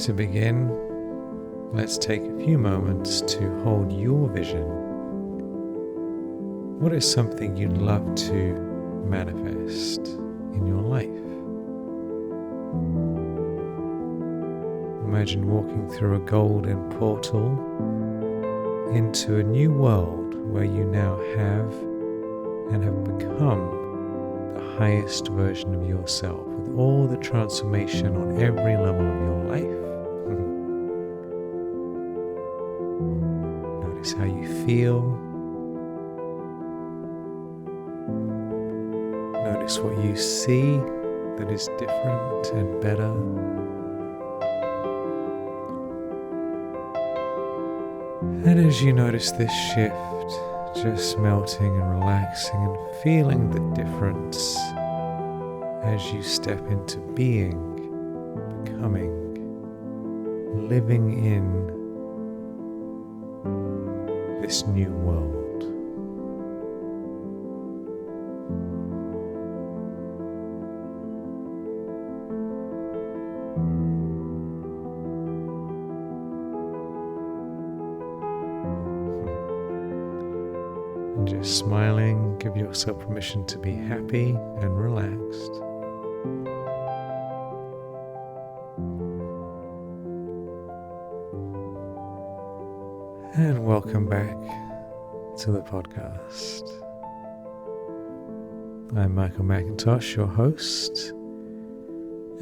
To begin, let's take a few moments to hold your vision. What is something you'd love to manifest in your life? Imagine walking through a golden portal into a new world where you now have and have become the highest version of yourself with all the transformation on every level of your life. Notice how you feel. Notice what you see that is different and better. And as you notice this shift, just melting and relaxing and feeling the difference as you step into being, becoming, living in this new world. And just smiling, give yourself permission to be happy and relaxed. And welcome back to the podcast. I'm Michael McIntosh, your host,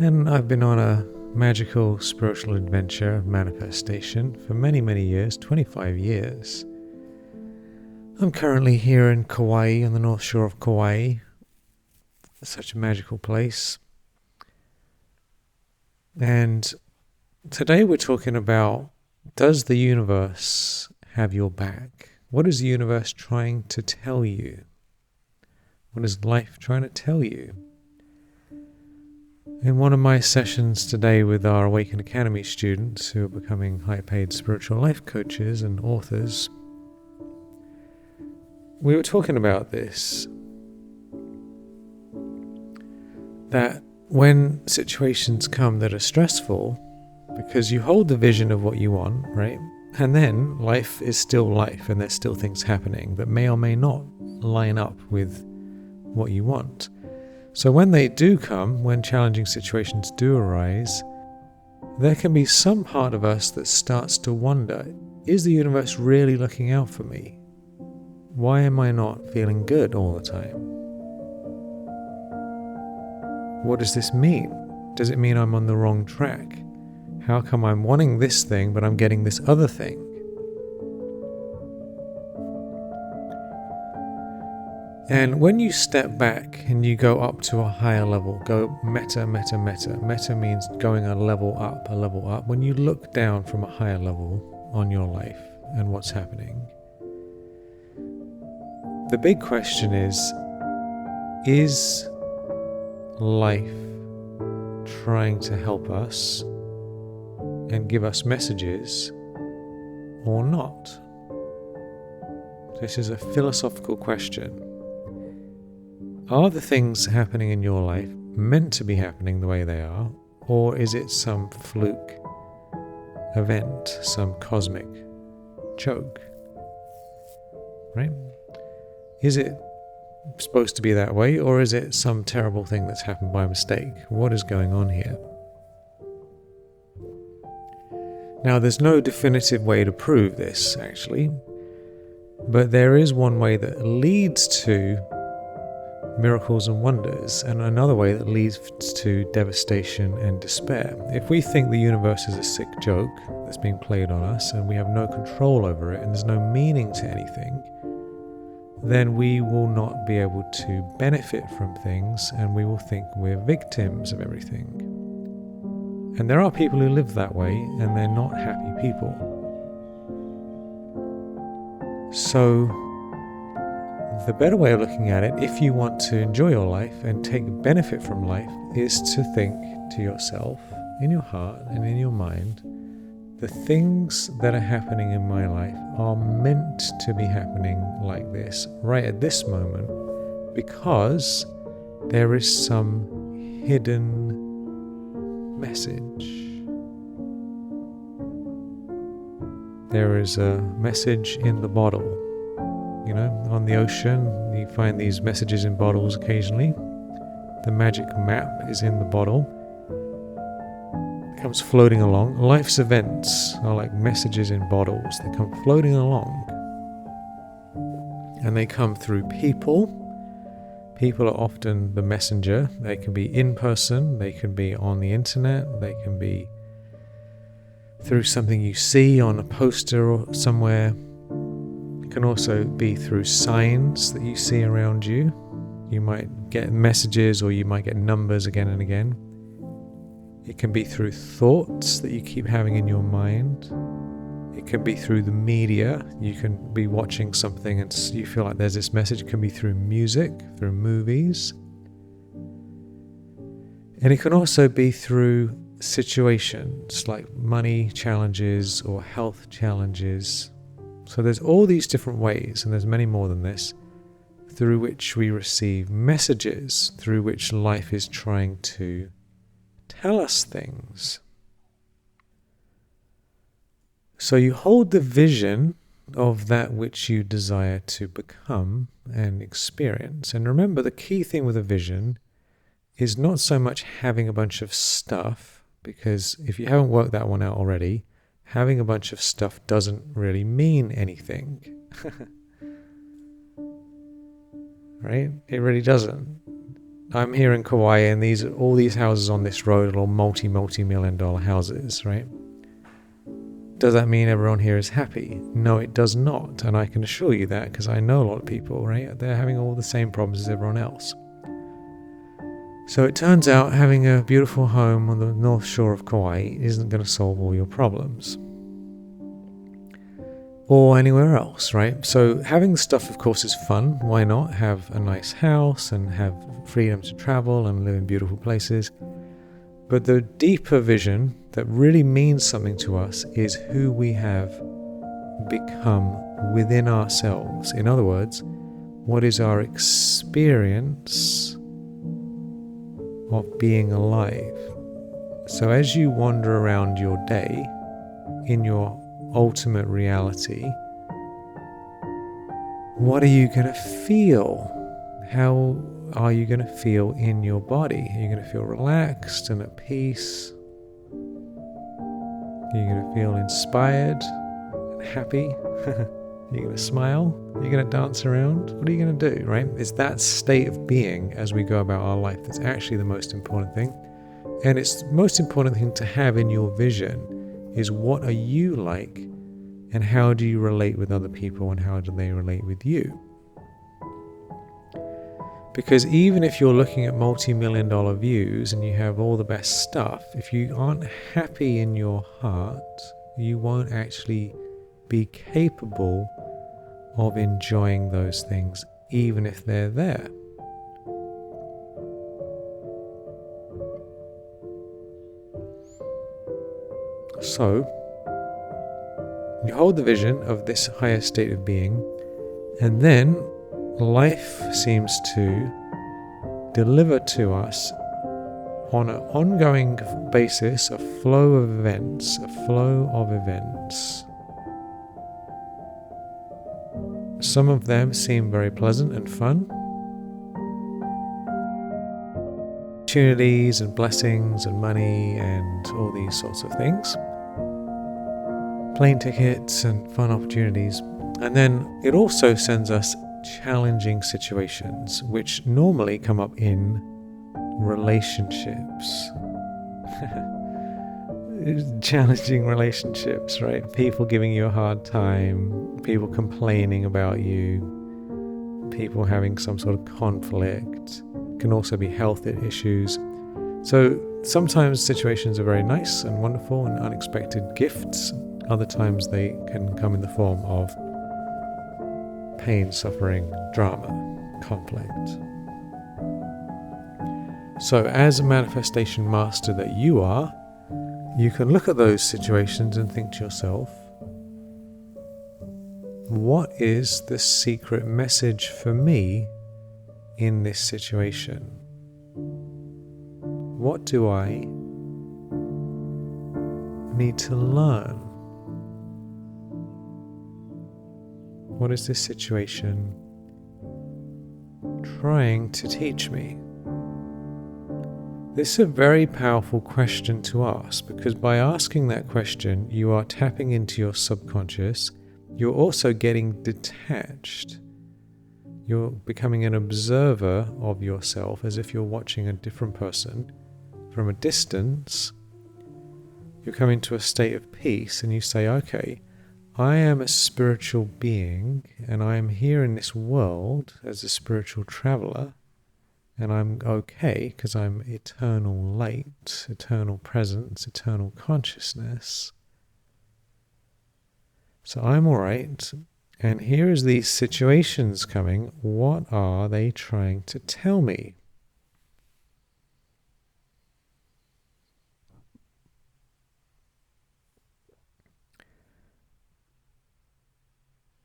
and I've been on a magical spiritual adventure of manifestation for many, many years, 25 years. I'm currently here in Kauai, on the north shore of Kauai. It's such a magical place. And today we're talking about, does the universe have your back? What is the universe trying to tell you? What is life trying to tell you? In one of my sessions today with our Awaken Academy students who are becoming high-paid spiritual life coaches and authors, we were talking about this, that when situations come that are stressful, because you hold the vision of what you want, right? And then life is still life, and there's still things happening that may or may not line up with what you want. So when they do come, when challenging situations do arise, there can be some part of us that starts to wonder, is the universe really looking out for me? Why am I not feeling good all the time? What does this mean? Does it mean I'm on the wrong track? How come I'm wanting this thing, but I'm getting this other thing? And when you step back and you go up to a higher level, go meta. Meta means going a level up. When you look down from a higher level on your life and what's happening, the big question is life trying to help us and give us messages or not? This is a philosophical question. Are the things happening in your life meant to be happening the way they are, or is it some fluke event, some cosmic joke? Right? Is it supposed to be that way, or is it some terrible thing that's happened by mistake? What is going on here? Now, there's no definitive way to prove this, actually, but there is one way that leads to miracles and wonders, and another way that leads to devastation and despair. If we think the universe is a sick joke that's being played on us, and we have no control over it, and there's no meaning to anything, then we will not be able to benefit from things, and we will think we're victims of everything. And there are people who live that way, and they're not happy people. So the better way of looking at it, if you want to enjoy your life and take benefit from life, is to think to yourself, in your heart and in your mind, the things that are happening in my life are meant to be happening like this, right at this moment, because there is some hidden message. there is a message in the bottle. You know, on the ocean, you find these messages in bottles occasionally. The magic map is in the bottle. It comes floating along. Life's events are like messages in bottles. They come floating along. And they come through people. People are often the messenger. They can be in person. They can be on the internet. They can be through something you see on a poster or somewhere. It can also be through signs that you see around you. You might get messages or you might get numbers again and again. It can be through thoughts that you keep having in your mind. It can be through the media. You can be watching something and you feel like there's this message. It can be through music, through movies. And it can also be through situations like money challenges or health challenges. So there's all these different ways, and there's many more than this, through which we receive messages, through which life is trying to tell us things. So you hold the vision of that which you desire to become and experience. And remember, the key thing with a vision is not so much having a bunch of stuff, because if you haven't worked that one out already, having a bunch of stuff doesn't really mean anything. Right? It really doesn't. I'm here in Kauai, and all these houses on this road are all multi-million dollar houses, right? Does that mean everyone here is happy? No, it does not. And I can assure you that because I know a lot of people, right? They're having all the same problems as everyone else. So it turns out having a beautiful home on the north shore of Kauai isn't going to solve all your problems. Or anywhere else, right? So having stuff, of course, is fun. Why not have a nice house and have freedom to travel and live in beautiful places? But the deeper vision that really means something to us is who we have become within ourselves. In other words, what is our experience of being alive? So as you wander around your day in your ultimate reality, what are you going to feel? How are you going to feel in your body? Are you going to feel relaxed and at peace? Are you going to feel inspired and happy? Are you going to smile? Are you going to dance around? What are you going to do, right? It's that state of being as we go about our life that's actually the most important thing. And it's the most important thing to have in your vision is what are you like and how do you relate with other people and how do they relate with you? Because even if you're looking at multi-million dollar views and you have all the best stuff, if you aren't happy in your heart, you won't actually be capable of enjoying those things, even if they're there. So, you hold the vision of this higher state of being, and then life seems to deliver to us on an ongoing basis a flow of events, Some of them seem very pleasant and fun. Opportunities and blessings and money and all these sorts of things. Plane tickets and fun opportunities. And then it also sends us challenging situations, which normally come up in relationships. Challenging relationships, right? People giving you a hard time, people complaining about you, people having some sort of conflict. Can also be health issues. So sometimes situations are very nice and wonderful and unexpected gifts. Other times they can come in the form of pain, suffering, drama, conflict. So as a manifestation master that you are, you can look at those situations and think to yourself, what is the secret message for me in this situation? What do I need to learn? What is this situation trying to teach me? This is a very powerful question to ask, because by asking that question, you are tapping into your subconscious. You're also getting detached. You're becoming an observer of yourself, as if you're watching a different person from a distance. You come into a state of peace and you say, okay, I am a spiritual being and I am here in this world as a spiritual traveler, and I'm okay because I'm eternal light, eternal presence, eternal consciousness. So I'm alright, and here is these situations coming. What are they trying to tell me?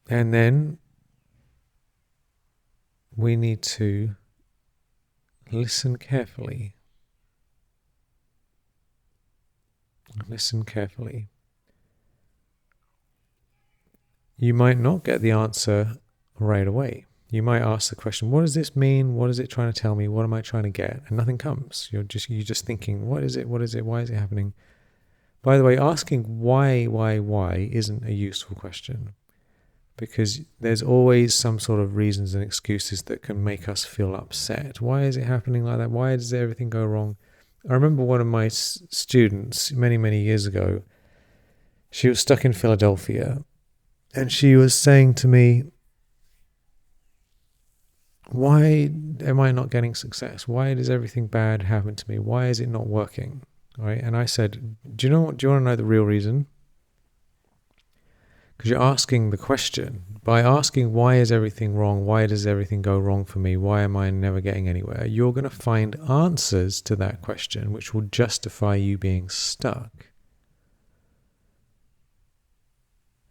And then we need to listen carefully. Listen carefully. You might not get the answer right away. You might ask the question, what does this mean? What is it trying to tell me? What am I trying to get? And nothing comes. You're just thinking, what is it? What is it? Why is it happening? By the way, asking why isn't a useful question, because there's always some sort of reasons and excuses that can make us feel upset. Why is it happening like that? Why does everything go wrong? I remember one of my students many years ago. She was stuck in Philadelphia, and she was saying to me, why am I not getting success? Why does everything bad happen to me? Why is it not working? Right? And I said, do you want to know the real reason? Because you're asking the question. By asking why is everything wrong, why does everything go wrong for me, why am I never getting anywhere, you're going to find answers to that question which will justify you being stuck.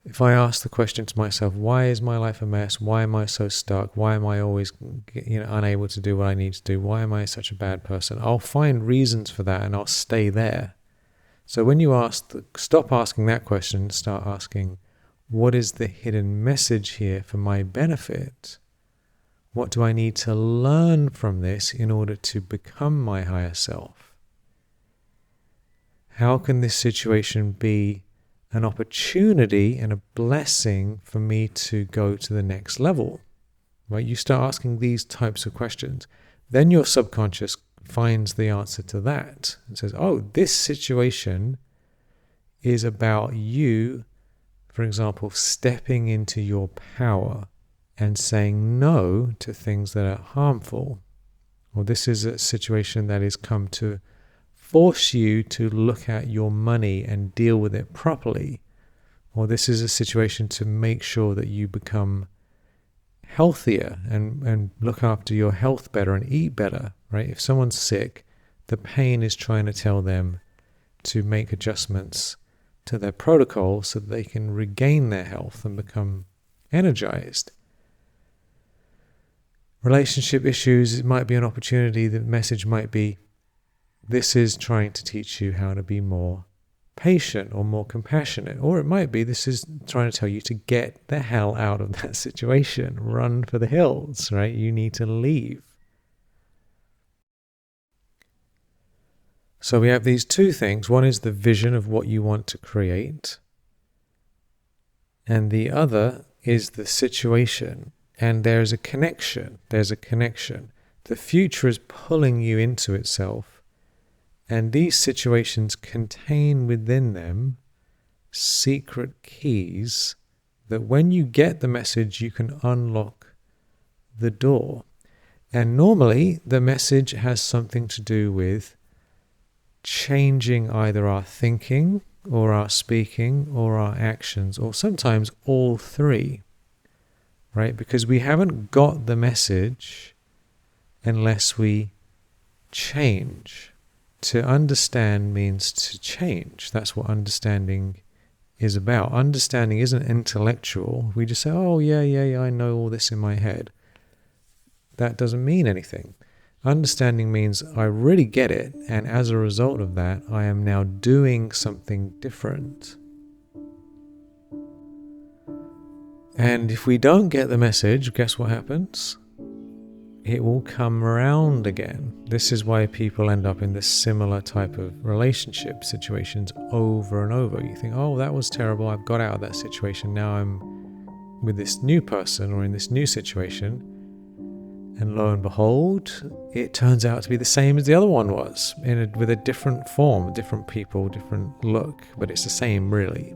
If I ask the question to myself, why is my life a mess? Why am I so stuck? Why am I always unable to do what I need to do? Why am I such a bad person? I'll find reasons for that and I'll stay there. So when you stop asking that question, start asking, what is the hidden message here for my benefit? What do I need to learn from this in order to become my higher self? How can this situation be an opportunity and a blessing for me to go to the next level? Right? You start asking these types of questions. Then your subconscious finds the answer to that and says, oh, this situation is about you, for example, stepping into your power and saying no to things that are harmful. Or this is a situation that has come to force you to look at your money and deal with it properly. Or this is a situation to make sure that you become healthier and look after your health better and eat better, right? If someone's sick, the pain is trying to tell them to make adjustments to their protocol so that they can regain their health and become energized. Relationship issues, it might be an opportunity. The message might be, this is trying to teach you how to be more patient or more compassionate. Or it might be this is trying to tell you to get the hell out of that situation. Run for the hills, right? You need to leave. So we have these two things. One is the vision of what you want to create. And the other is the situation. And there's a connection. The future is pulling you into itself. And these situations contain within them secret keys that when you get the message, you can unlock the door. And normally the message has something to do with changing either our thinking or our speaking or our actions, or sometimes all three, right? Because we haven't got the message unless we change. To understand means to change. That's what understanding is about. Understanding isn't intellectual. We just say, oh, yeah, I know all this in my head. That doesn't mean anything. Understanding means I really get it, and as a result of that, I am now doing something different. And if we don't get the message, guess what happens? It will come around again. This is why people end up in this similar type of relationship situations over and over. You think, oh, that was terrible. I've got out of that situation. Now I'm with this new person or in this new situation. And lo and behold, it turns out to be the same as the other one was, with a different form, different people, different look, but it's the same really.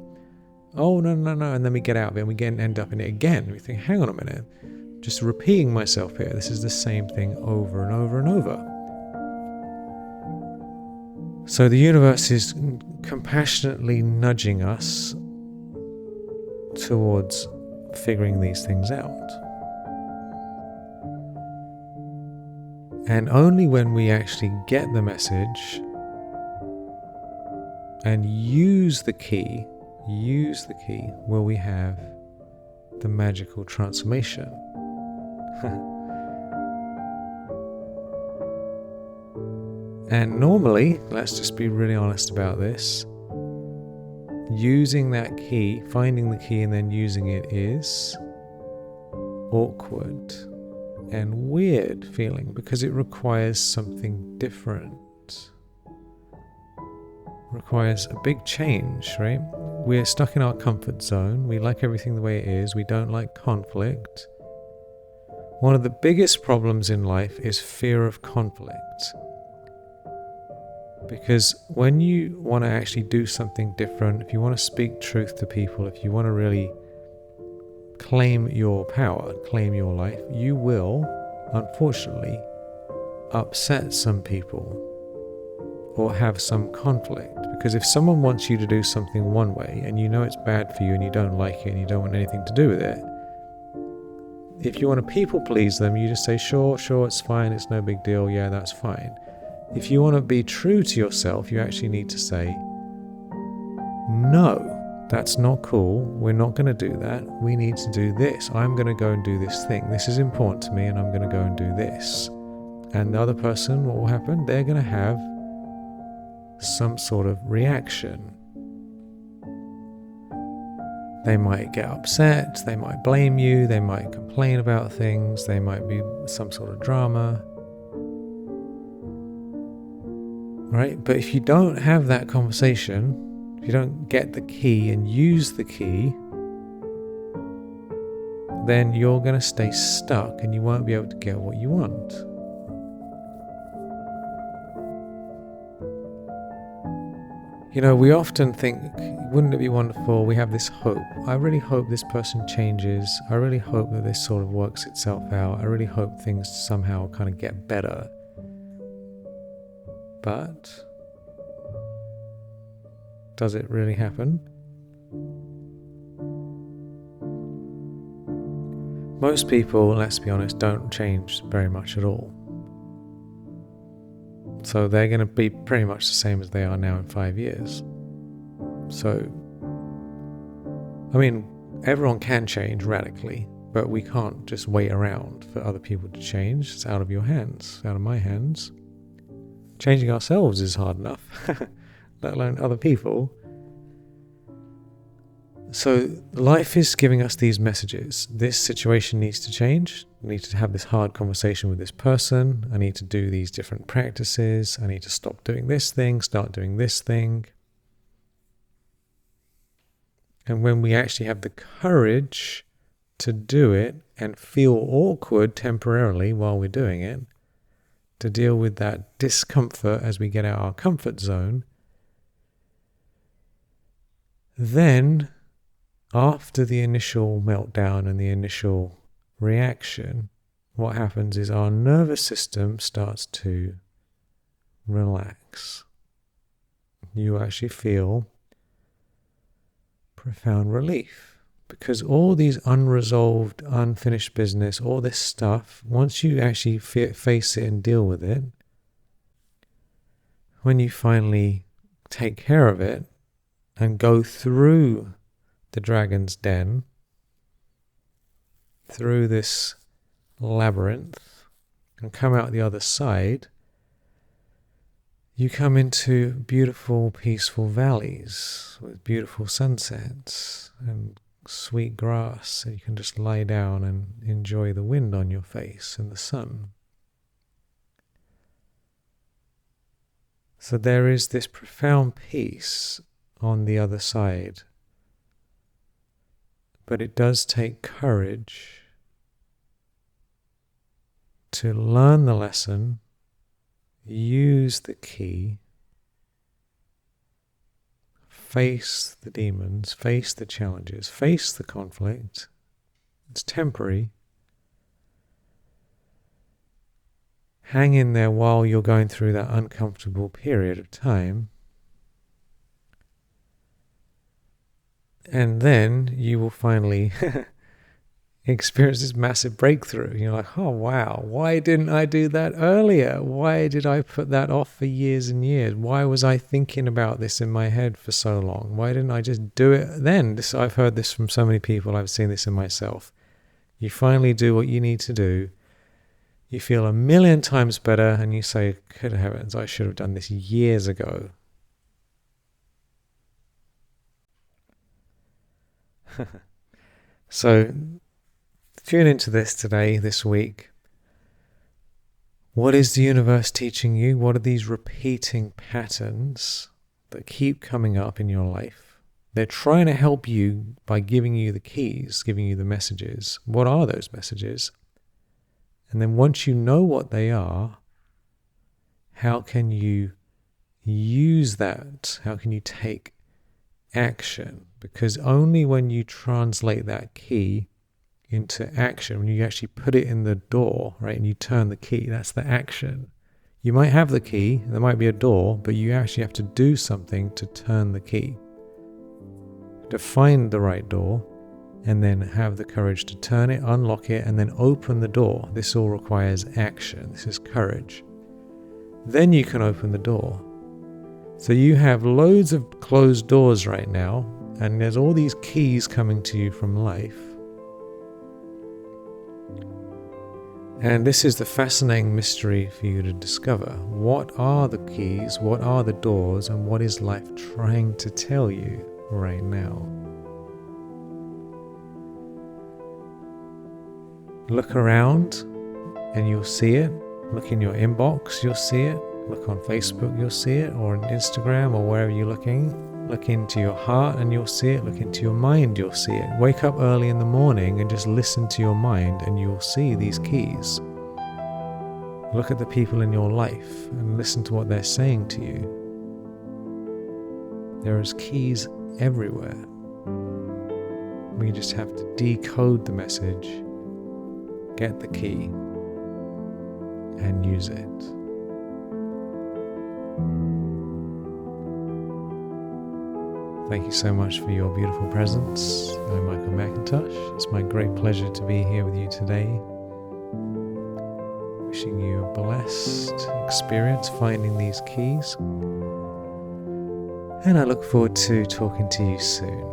Oh, no, and then we get out of it and we end up in it again. We think, hang on a minute, just repeating myself here. This is the same thing over and over and over. So the universe is compassionately nudging us towards figuring these things out. And only when we actually get the message and use the key, will we have the magical transformation. And normally, let's just be really honest about this, using that key, finding the key and then using it is awkward and weird feeling because it requires something different. Requires a big change, right? We're stuck in our comfort zone. We like everything the way it is. We don't like conflict. One of the biggest problems in life is fear of conflict. Because when you want to actually do something different, if you want to speak truth to people, if you want to really claim your power, claim your life, you will, unfortunately, upset some people or have some conflict. Because if someone wants you to do something one way and you know it's bad for you and you don't like it and you don't want anything to do with it, if you want to people please them, you just say, sure, it's fine, it's no big deal, yeah, that's fine. If you want to be true to yourself, you actually need to say, no, that's not cool, we're not going to do that, we need to do this, I'm going to go and do this thing, this is important to me and I'm going to go and do this. And the other person, what will happen? They're going to have some sort of reaction. They might get upset, they might blame you, they might complain about things, they might be some sort of drama. Right? But if you don't have that conversation, if you don't get the key and use the key, then you're going to stay stuck and you won't be able to get what you want. You know, we often think, wouldn't it be wonderful? We have this hope. I really hope this person changes. I really hope that this sort of works itself out. I really hope things somehow kind of get better. But does it really happen? Most people, let's be honest, don't change very much at all. So they're going to be pretty much the same as they are now in 5 years. So, I mean, everyone can change radically, but we can't just wait around for other people to change. It's out of your hands, out of my hands. Changing ourselves is hard enough, let alone other people. So life is giving us these messages. This situation needs to change. I need to have this hard conversation with this person. I need to do these different practices. I need to stop doing this thing, start doing this thing. And when we actually have the courage to do it and feel awkward temporarily while we're doing it, to deal with that discomfort as we get out of our comfort zone, then after the initial meltdown and the initial reaction, what happens is our nervous system starts to relax. You actually feel profound relief because all these unresolved, unfinished business, all this stuff, once you actually face it and deal with it, when you finally take care of it and go through the dragon's den, through this labyrinth, and come out the other side, you come into beautiful, peaceful valleys with beautiful sunsets and sweet grass, so you can just lie down and enjoy the wind on your face and the sun. So there is this profound peace on the other side. But it does take courage to learn the lesson, use the key, face the demons, face the challenges, face the conflict. It's temporary. Hang in there while you're going through that uncomfortable period of time. And then you will finally experience this massive breakthrough. You're like, oh wow, why didn't I do that earlier? Why did I put that off for years and years? Why was I thinking about this in my head for so long? Why didn't I just do it then? I've heard this from so many people. I've seen this in myself. You finally do what you need to do. You feel 1,000,000 times better and you say, good heavens, I should have done this years ago. So tune into this today, this week. What is the universe teaching you? What are these repeating patterns that keep coming up in your life? They're trying to help you by giving you the keys, giving you the messages. What are those messages? And then once you know what they are, how can you use that? How can you take action? Because only when you translate that key into action, when you actually put it in the door, right, and you turn the key, that's the action. You might have the key, there might be a door, but you actually have to do something to turn the key, to find the right door, and then have the courage to turn it, unlock it, and then open the door. This all requires action. This is courage. Then you can open the door. So you have loads of closed doors right now, and there's all these keys coming to you from life. And this is the fascinating mystery for you to discover. What are the keys? What are the doors? And what is life trying to tell you right now? Look around and you'll see it. Look in your inbox, you'll see it. Look on Facebook, you'll see it, or on Instagram, or wherever you're looking. Look into your heart and you'll see it. Look into your mind, you'll see it. Wake up early in the morning and just listen to your mind and you'll see these keys. Look at the people in your life and listen to what they're saying to you. There is keys everywhere. We just have to decode the message, get the key, and use it. Thank you so much for your beautiful presence. I'm Michael McIntosh. It's my great pleasure to be here with you today. Wishing you a blessed experience finding these keys. And I look forward to talking to you soon.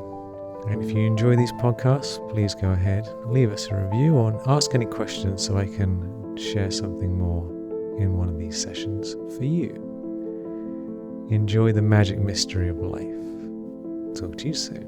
And if you enjoy these podcasts, please go ahead, leave us a review or ask any questions so I can share something more in one of these sessions for you. Enjoy the magic mystery of life. Talk to you soon.